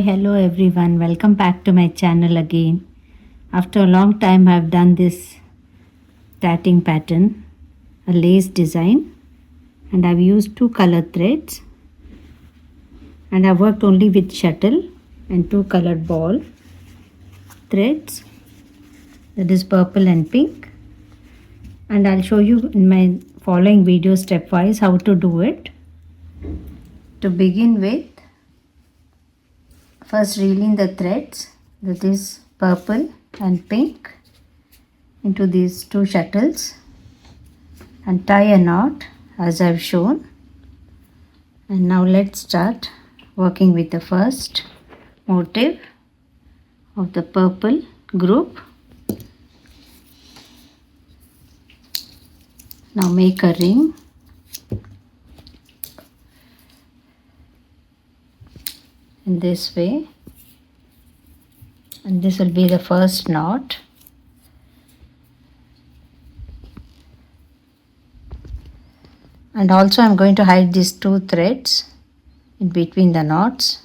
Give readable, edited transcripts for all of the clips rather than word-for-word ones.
Hello everyone, welcome back to my channel again. After a long time, I've done this tatting pattern, a lace design, and I've used two colored threads, and I've worked only with shuttle and two colored ball threads, that is purple and pink. And I'll show you in my following video stepwise how to do it. To begin with, first reeling the threads, that is purple and pink, into these two shuttles and tie a knot as I've shown. And now let's start working with the first motif of the purple group. Now make a ring in this way, and this will be the first knot. And also I'm going to hide these two threads in between the knots.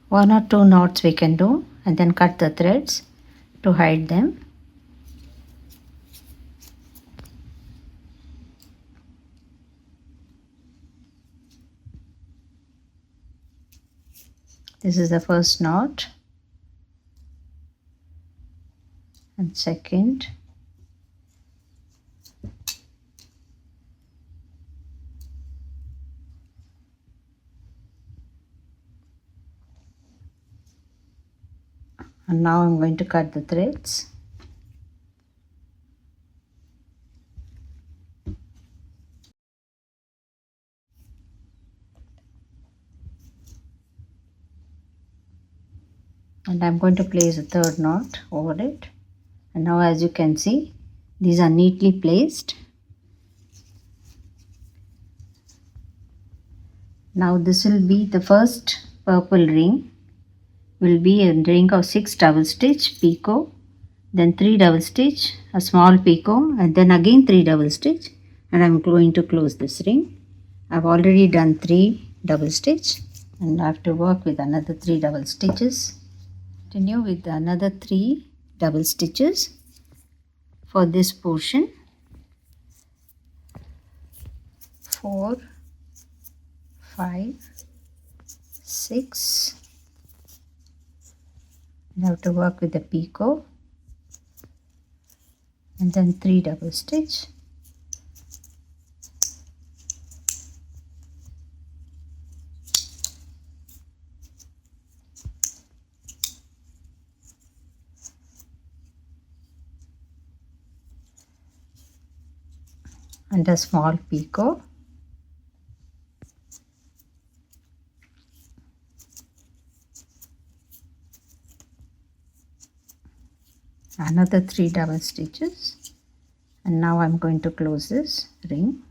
One or two knots we can do, and then cut the threads to hide them. This is the first knot, and second, and now I'm going to cut the threads. And I'm going to place a third knot over it. And now, as you can see, these are neatly placed. Now this will be the first purple ring, will be a ring of 6 double stitch picot, then 3 double stitch, a small picot, and then again 3 double stitch, and I'm going to close this ring. I've already done 3 double stitch, and I have to work with another 3 double stitches. Continue with another 3 double stitches for this portion. 4, 5, 6. You have to work with the picot, and then 3 double stitch. And a small picot. Another 3 double stitches, and now I'm going to close this ring.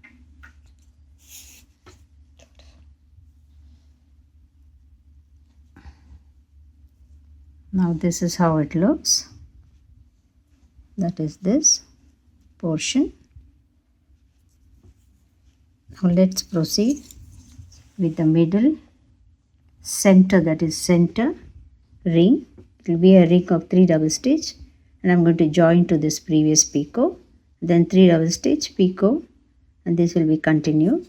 Now this is how it looks. That is this portion. Now let's proceed with the middle center, that is center ring. It will be a ring of 3 double stitch, and I'm going to join to this previous picot, then 3 double stitch picot, and this will be continued.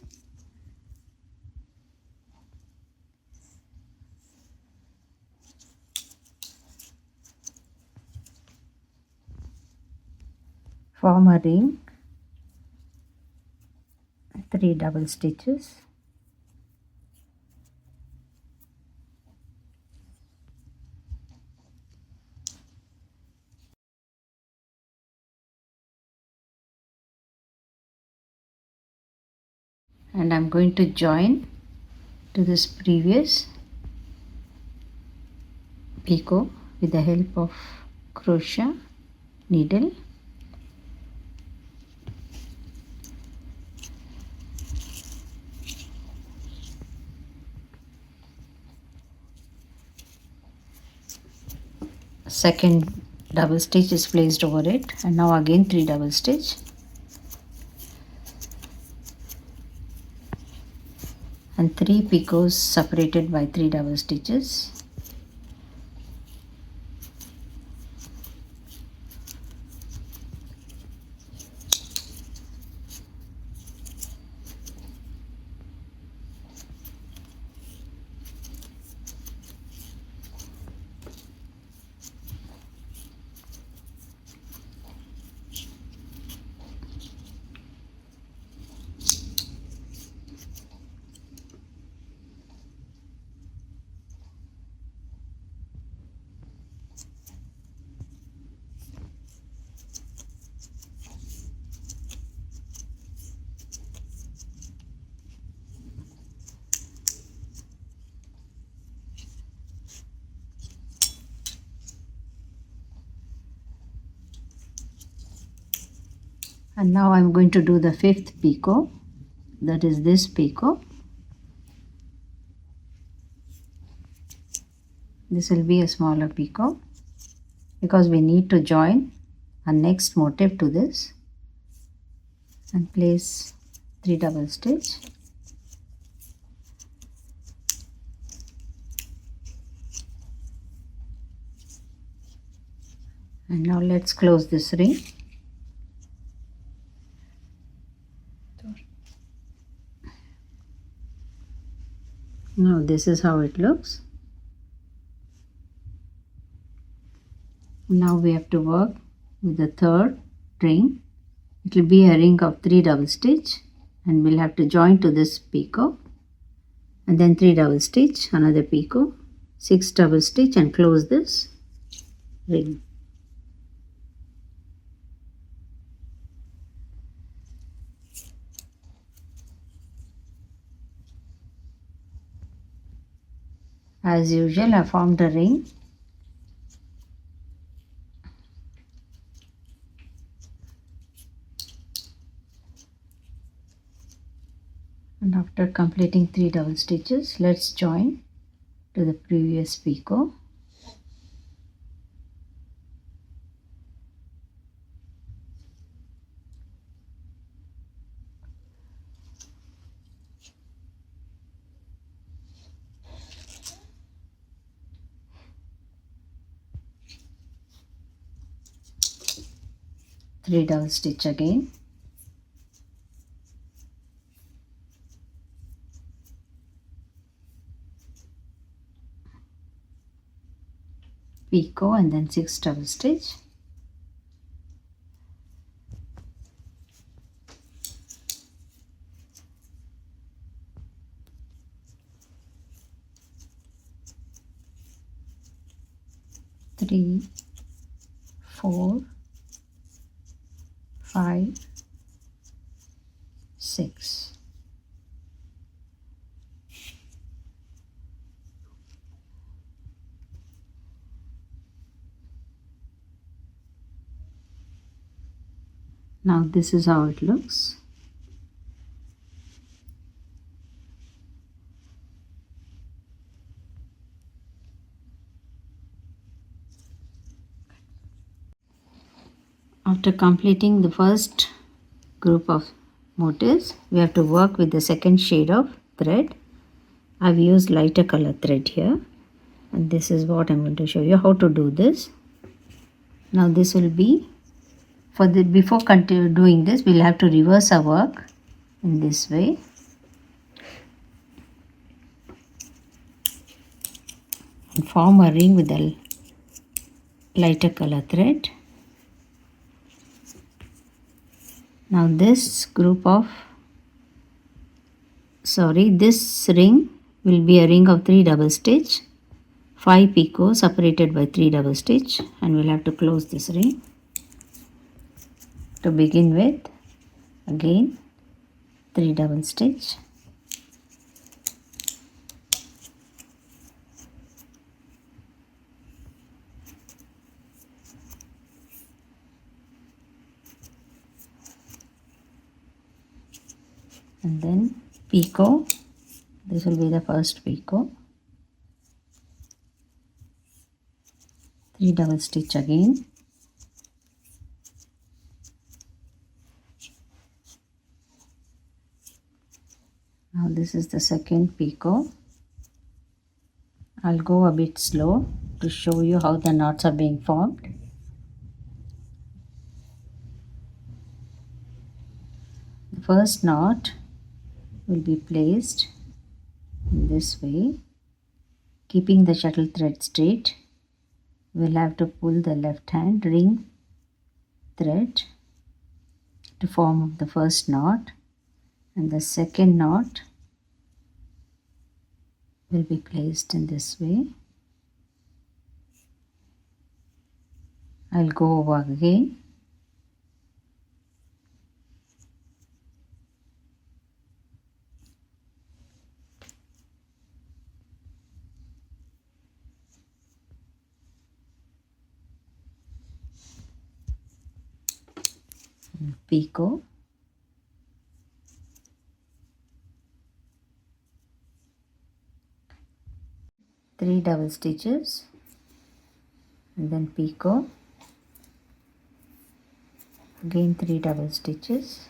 Form a ring, 3 double stitches, and I'm going to join to this previous picot with the help of crochet needle. Second double stitch is placed over it, and now again 3 double stitch, and 3 picots separated by 3 double stitches. And now I'm going to do the 5th picot, that is this picot. This will be a smaller picot because we need to join our next motif to this, and place 3 double stitch. And now let's close this ring. Now this is how it looks. Now we have to work with the 3rd ring. It will be a ring of 3 double stitch, and we'll have to join to this picot, and then 3 double stitch, another picot, 6 double stitch, and close this ring. As usual, I formed a ring. And after completing 3 double stitches, let's join to the previous picot. Three double stitch again, picot, and then 6 double stitch, three, 4, 5, 6. Now this is how it looks. After completing the first group of motifs, we have to work with the second shade of thread. I've used lighter color thread here, and this is what I'm going to show you how to do this. Now this will be for the before doing this, we'll have to reverse our work in this way. And form a ring with the lighter color thread. Now this ring will be a ring of 3 double stitch, 5 picot separated by 3 double stitch, and we'll have to close this ring. To begin with, again 3 double stitch, and then picot. This will be the first picot, 3 double stitch again, Now this is the second picot. I'll go a bit slow to show you how the knots are being formed. The first knot will be placed in this way, keeping the shuttle thread straight. We'll have to pull the left hand ring thread to form the first knot, and the second knot will be placed in this way. I'll go over again. Picot, three double stitches, and then picot, again 3 double stitches,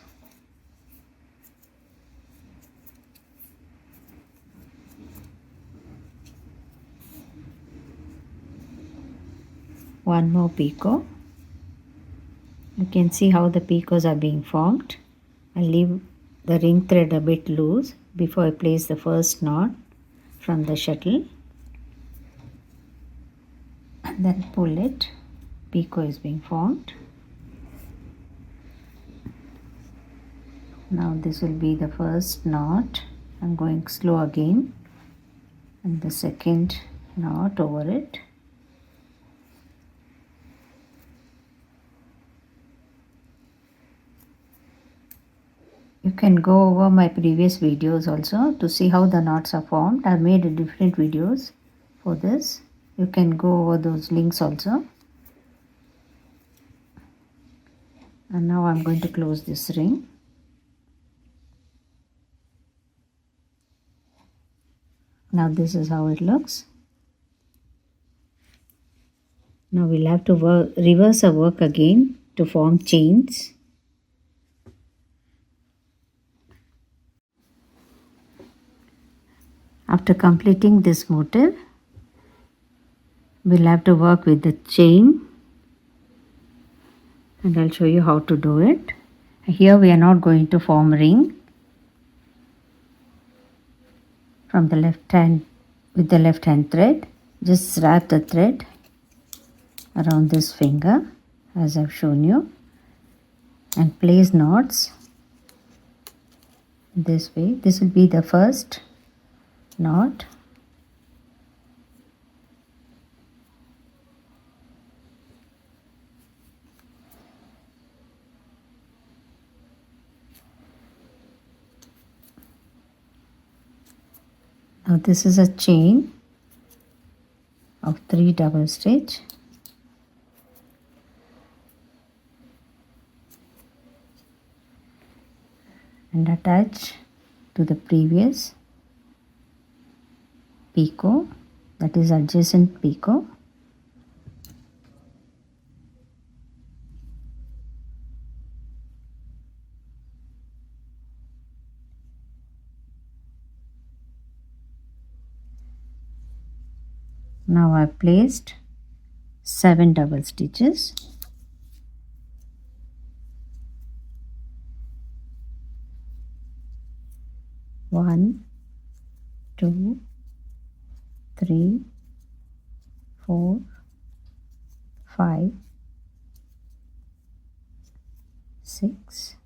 one more picot. You can see how the picots are being formed. I'll leave the ring thread a bit loose before I place the first knot from the shuttle, and then pull it. Picot is being formed. Now this will be the first knot. I'm going slow again, and the second knot over it. You can go over my previous videos also to see how the knots are formed. I've made different videos for this. You can go over those links also. And now I'm going to close this ring. Now this is how it looks. Now we'll have to reverse our work again to form chains. After completing this motif, we'll have to work with the chain, and I'll show you how to do it. Here we are not going to form ring. From the left hand, with the left hand thread, just wrap the thread around this finger as I've shown you, and place knots this way. This will be the first knot. Now this is a chain of 3 double stitch, and attach to the previous picot, that is adjacent picot. Now I have placed 7 double stitches. One, 2, 3, 4, 5, 6,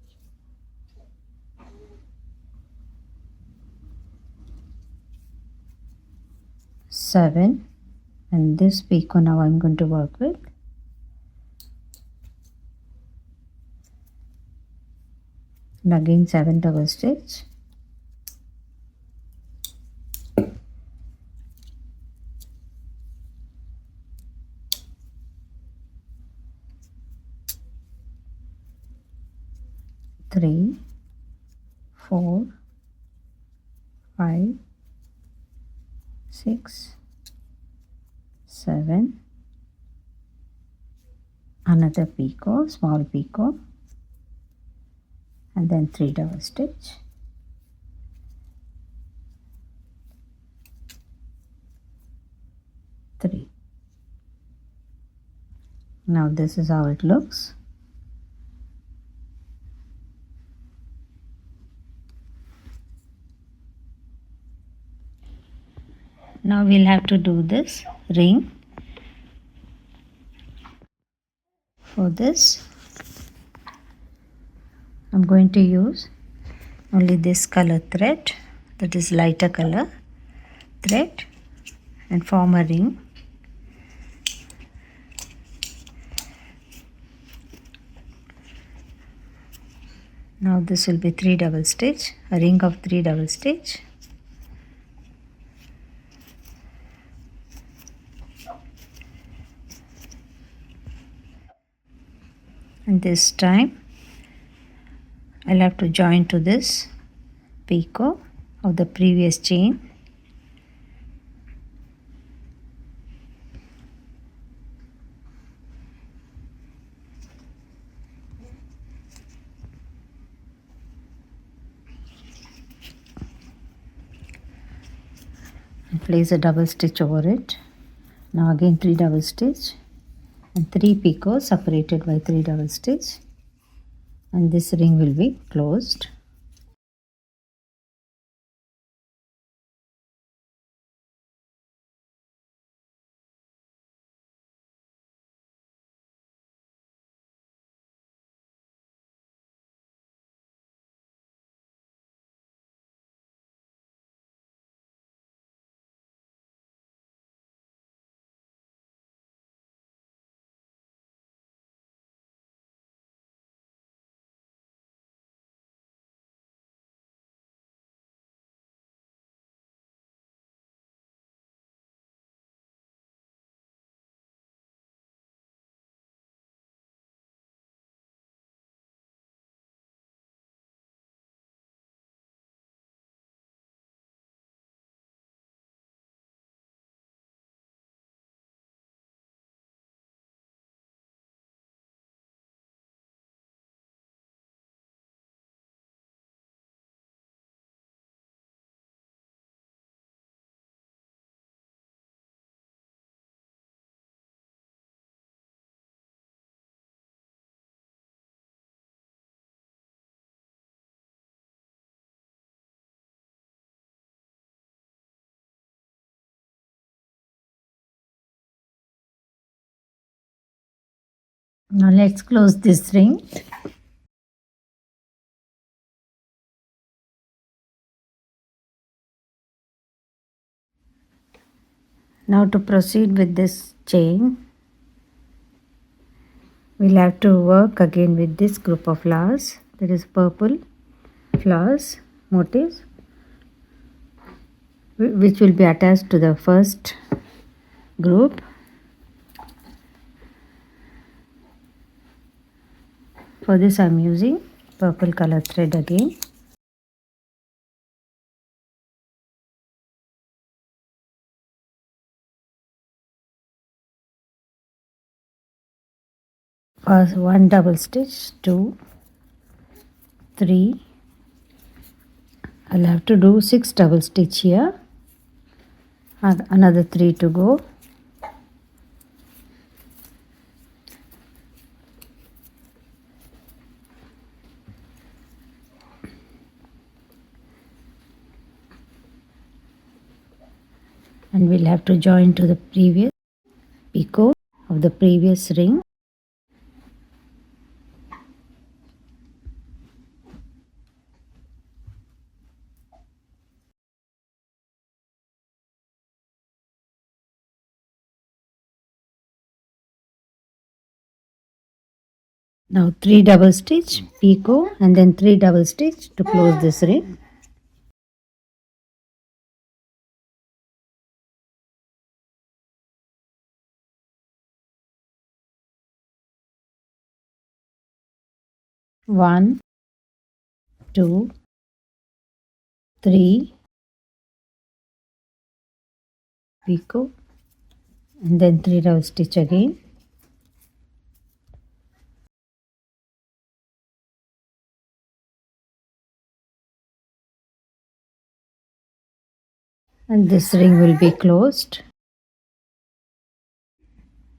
7, and this picot now I'm going to work with. And again 7 double stitch. Three, 4, 5, 6, 7, another picot, small picot, and then 3 double stitch. Now this is how it looks. Now we'll have to do this ring. For this, I'm going to use only this color thread, that is lighter color thread, and form a ring. Now this will be 3 double stitch, a ring of 3 double stitch. And this time I'll have to join to this picot of the previous chain. And place a double stitch over it. Now again 3 double stitch and 3 picots separated by 3 double stitch, and this ring will be closed. Now let's close this ring. Now to proceed with this chain, we'll have to work again with this group of flowers, that is purple flowers motifs, which will be attached to the first group. For this I'm using purple color thread again. First 1 double stitch, 2, 3. I'll have to do 6 double stitch here, and another 3 to go. And we'll have to join to the previous picot of the previous ring. Now 3 double stitch picot and then 3 double stitch to close this ring. One, 2, 3 picot and then 3 double stitch again. And this ring will be closed.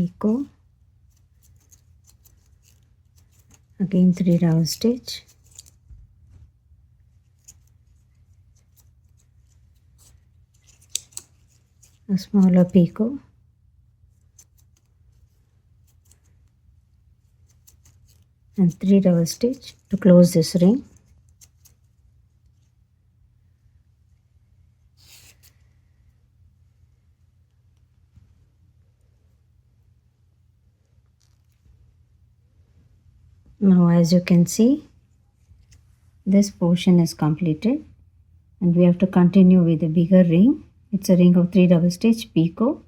picot, again 3 double stitch, a smaller picot, and 3 double stitch to close this ring. Now as you can see, this portion is completed and we have to continue with a bigger ring. It's a ring of 3 double stitch, picot,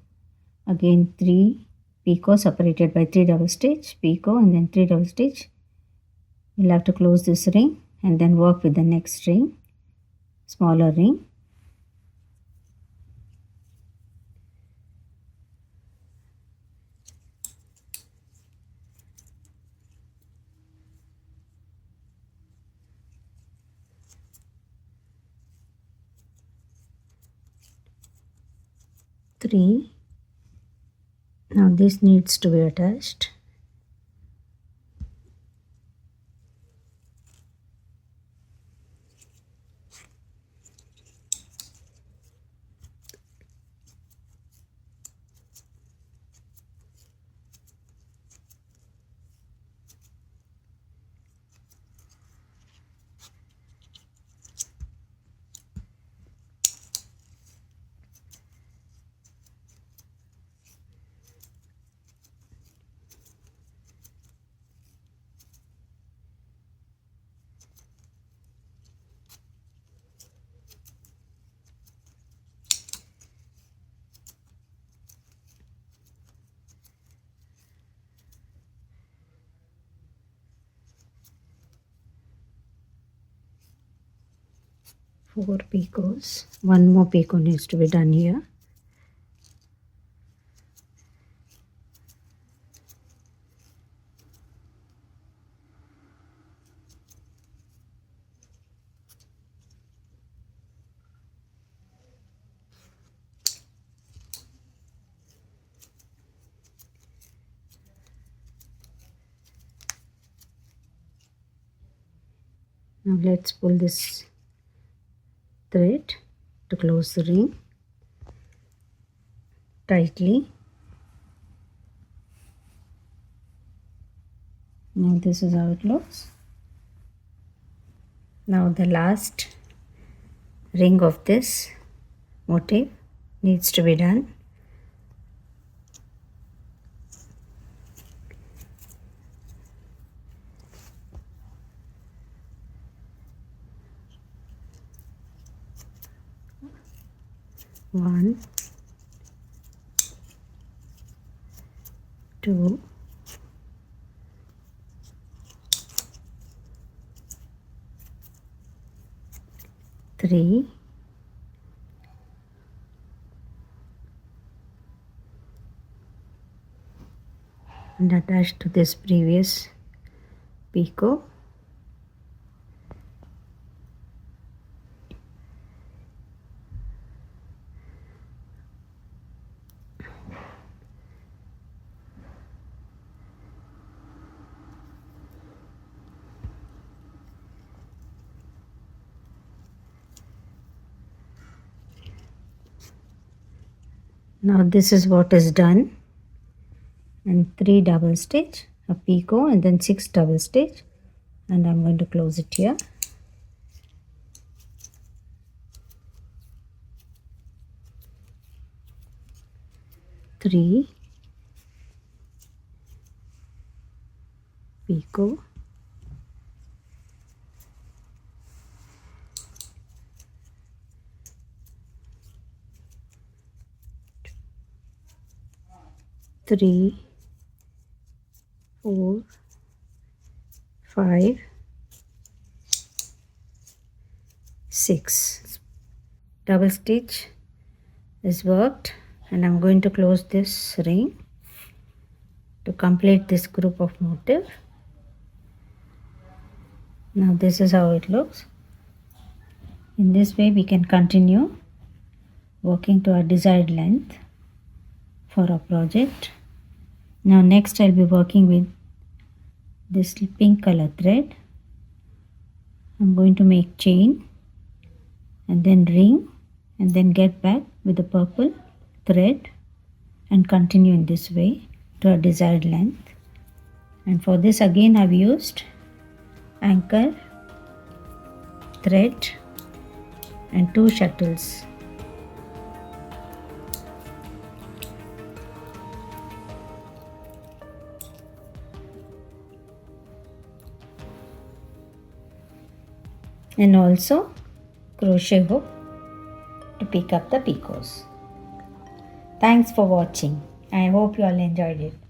again 3 picot separated by 3 double stitch, picot, and then 3 double stitch. We'll have to close this ring and then work with the next ring, smaller ring. Three. Now this needs to be attached. Four picots. One more picot needs to be done here. Now let's pull this thread to close the ring tightly. Now this is how it looks. Now the last ring of this motif needs to be done. One, two, three, and attached to this previous picot. Now this is what is done, and 3 double stitch, a picot, and then 6 double stitch, and I'm going to close it here. Three picot, three, 4, 5, 6. Double stitch is worked, and I'm going to close this ring to complete this group of motif. Now this is how it looks. In this way we can continue working to our desired length for our project. Now next I'll be working with this pink color thread. I'm going to make chain and then ring and then get back with the purple thread and continue in this way to a desired length. And for this again I've used anchor, thread and 2 shuttles. And also crochet hook to pick up the picots. Thanks for watching. I hope you all enjoyed it.